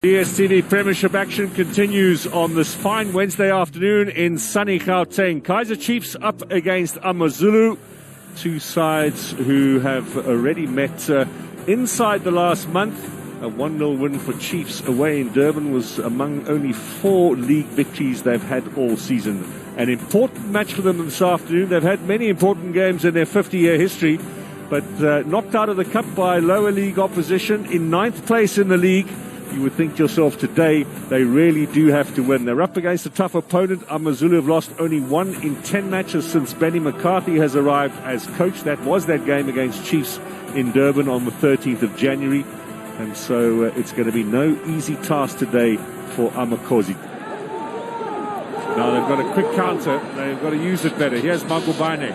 DSTV Premiership action continues on this fine Wednesday afternoon in sunny Gauteng. Kaizer Chiefs up against Amazulu, two sides who have already met inside the last month. A 1-0 win for Chiefs away in Durban was among only 4 league victories they've had all season. An important match for them this afternoon. They've had many important games in their 50-year history, but knocked out of the cup by lower league opposition in 9th place in the league. You would think to yourself today, they really do have to win. They're up against a tough opponent. Amazulu have lost only 1 in 10 matches since Benny McCarthy has arrived as coach. That was that game against Chiefs in Durban on the 13th of January. And so it's going to be no easy task today for Amakosi. Now they've got a quick counter. They've got to use it better. Here's Magubane.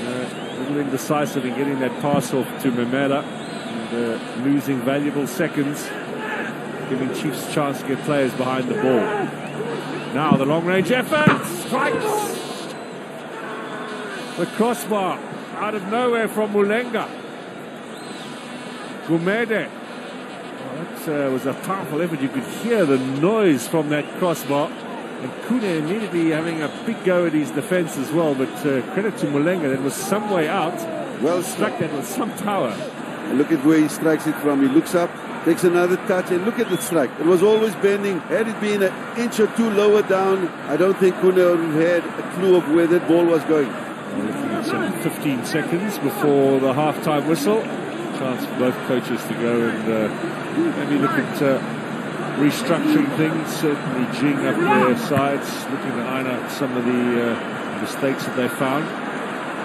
A little indecisive in getting that pass off to Memela. Losing valuable seconds, giving Chiefs a chance to get players behind the ball. Now the long-range effort strikes the crossbar out of nowhere from Mulenga. Gumede. That was a powerful effort. You could hear the noise from that crossbar. And Kune immediately having a big go at his defense as well. But credit to Mulenga, that was some way out. Well struck that with some power. And look at where he strikes it from. He looks up, takes another touch, and look at the strike. It was always bending. Had it been an inch or two lower down, I don't think Kune had a clue of where that ball was going. We're looking at some 15 seconds before the half-time whistle. Chance for both coaches to go and maybe look at restructuring things, certainly G'ing up their sides, looking to iron out some of the mistakes that they found.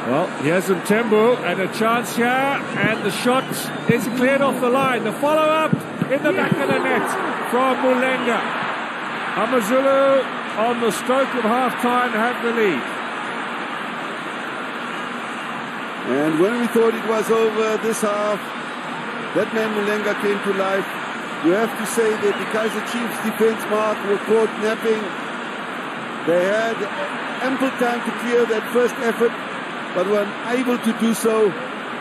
Well, here's Mtembu, and a chance here, and the shot is cleared off the line. The follow-up in the back of the net from Mulenga. Amazulu on the stroke of half-time have the lead. And when we thought it was over this half, that man Mulenga came to life. You have to say that the Kaizer Chiefs defense mark were caught napping. They had ample time to clear that first effort, but were unable to do so.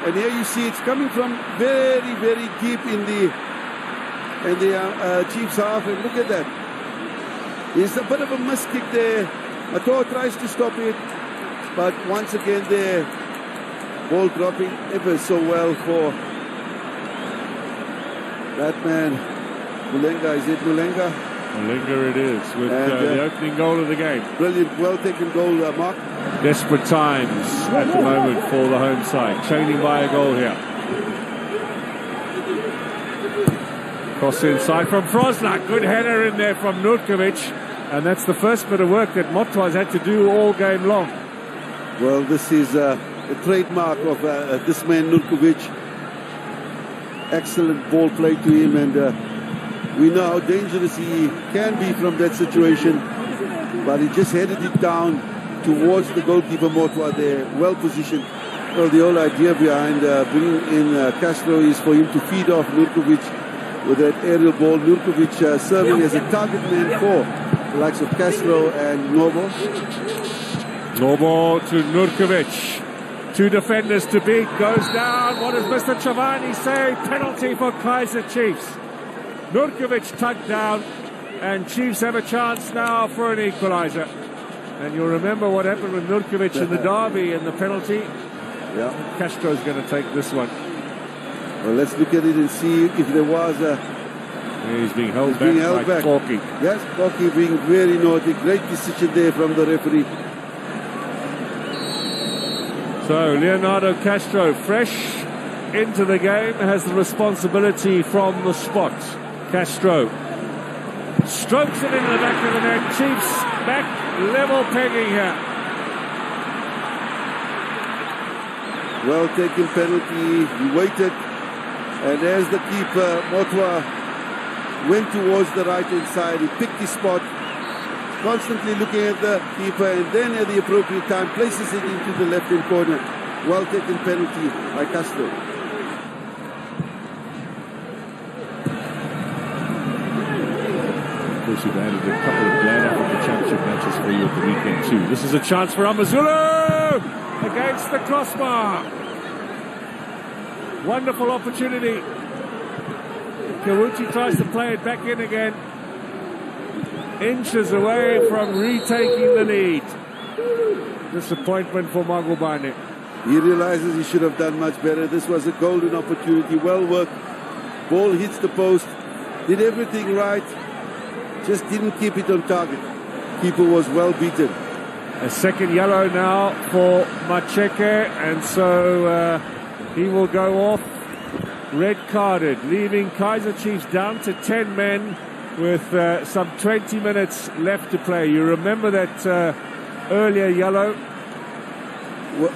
And here you see it's coming from very, very deep in the Chiefs half. And look at that. There's a bit of a miss kick there. Mato tries to stop it, but once again there, ball dropping ever so well for that man. Mulenga, is it Mulenga? Mulenga it is, with the opening goal of the game. Brilliant, well taken goal, Mark. Desperate times at the moment for the home side. Trailing by a goal here. Cross inside from Frosler. Good header in there from Nurkovic. And that's the first bit of work that Motwa has had to do all game long. Well, this is a trademark of this man Nurkovic. Excellent ball play to him, and we know how dangerous he can be from that situation. But he just headed it down towards the goalkeeper Motwa there, well positioned. Well, the whole idea behind bringing in Castro is for him to feed off Nurkovic with that aerial ball. Nurkovic serving as a target man for the likes of Castro and Nobo. Nobo to Nurkovic. 2 defenders to beat, goes down. What does Mr. Chavani say? Penalty for Kaizer Chiefs. Nurkovic tugged down, and Chiefs have a chance now for an equaliser. And you'll remember what happened with Nurkovic in the derby and the penalty. Yeah. Castro's going to take this one. Well, let's look at it and see if there was a... He's being held back by Corky. Yes, Corky being very naughty. Great decision there from the referee. So Leonardo Castro, fresh into the game, has the responsibility from the spot. Castro strokes it into the back of the net. Chiefs back level pegging here. Well taken penalty. He waited, and as the keeper Motwa went towards the right hand side, he picked his spot, constantly looking at the keeper, and then at the appropriate time places it into the left hand corner. Well taken penalty by Castro. Of course, you've added a couple of Grand Africa Championship matches for you at the weekend too. This is a chance for Amazulu against the crossbar. Wonderful opportunity. Kawuchi tries to play it back in again. Inches away from retaking the lead. Disappointment for Magubane. He realizes he should have done much better. This was a golden opportunity. Well worked. Ball hits the post. Did everything right. Just didn't keep it on target. Keeper was well beaten. A second yellow now for Macheke, and so he will go off red carded, leaving Kaizer Chiefs down to 10 men with some 20 minutes left to play. You remember that earlier yellow?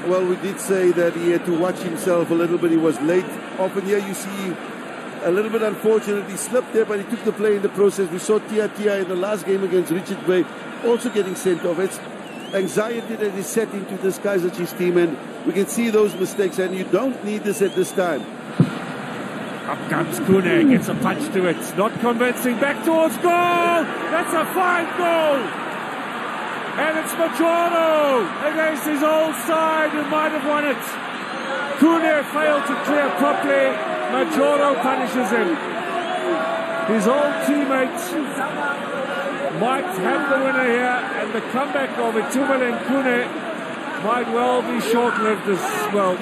Well, we did say that he had to watch himself a little bit. He was late. Often here you see a little bit unfortunately slipped there, but he took the play in the process. We saw Tia in the last game against Richard Bay also getting sent off. It's anxiety that is set into this Kaizer Chiefs team, and we can see those mistakes, and you don't need this at this time. Up comes Kune, gets a punch to it. Not convincing, back towards goal! That's a fine goal! And it's Majoro against his old side who might have won it. Kune failed to clear properly. Majoro punishes him. His old teammates might have the winner here, and the comeback of Itumel and Kune might well be short-lived as well.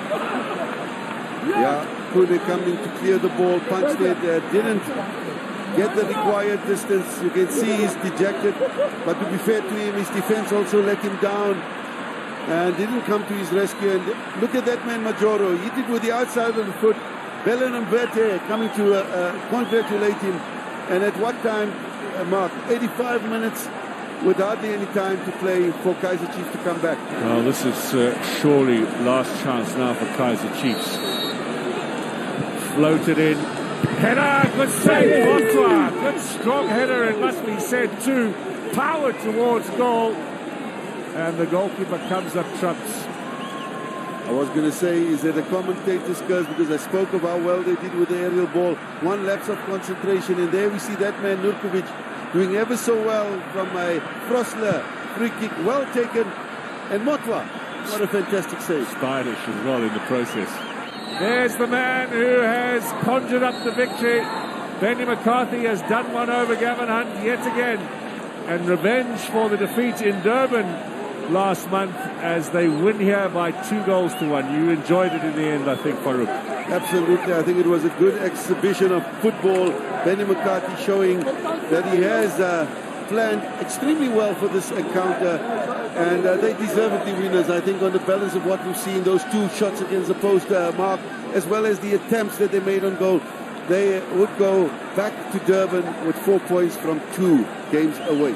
Yeah, Kune coming to clear the ball, punched it, didn't get the required distance. You can see he's dejected, but to be fair to him, his defense also let him down and didn't come to his rescue. And look at that man, Majoro. He did with the outside of the foot. Belen and Verte coming to congratulate him. And at what time, Mark? 85 minutes with hardly any time to play for Kaizer Chiefs to come back. Well, this is surely last chance now for Kaizer Chiefs. Floated in. Header, good save, Bonsoir. Good strong header, it must be said too. Power towards goal. And the goalkeeper comes up trumps. I was going to say, is it a commentator's curse? Because I spoke of how well they did with the aerial ball. One lapse of concentration, and there we see that man, Nurkovic, doing ever so well from a Frosler free kick. Well taken. And Motwa, what a fantastic save. Stylish as well in the process. There's the man who has conjured up the victory. Benny McCarthy has done one over Gavin Hunt yet again. And revenge for the defeat in Durban last month as they win here by 2-1. You enjoyed it in the end, I think, Farouk. Absolutely. I think it was a good exhibition of football. Benny McCarthy showing that he has planned extremely well for this encounter, and they deservedly winners. I think on the balance of what we've seen, those two shots against the post, Mark, as well as the attempts that they made on goal, they would go back to Durban with 4 points from 2 games away.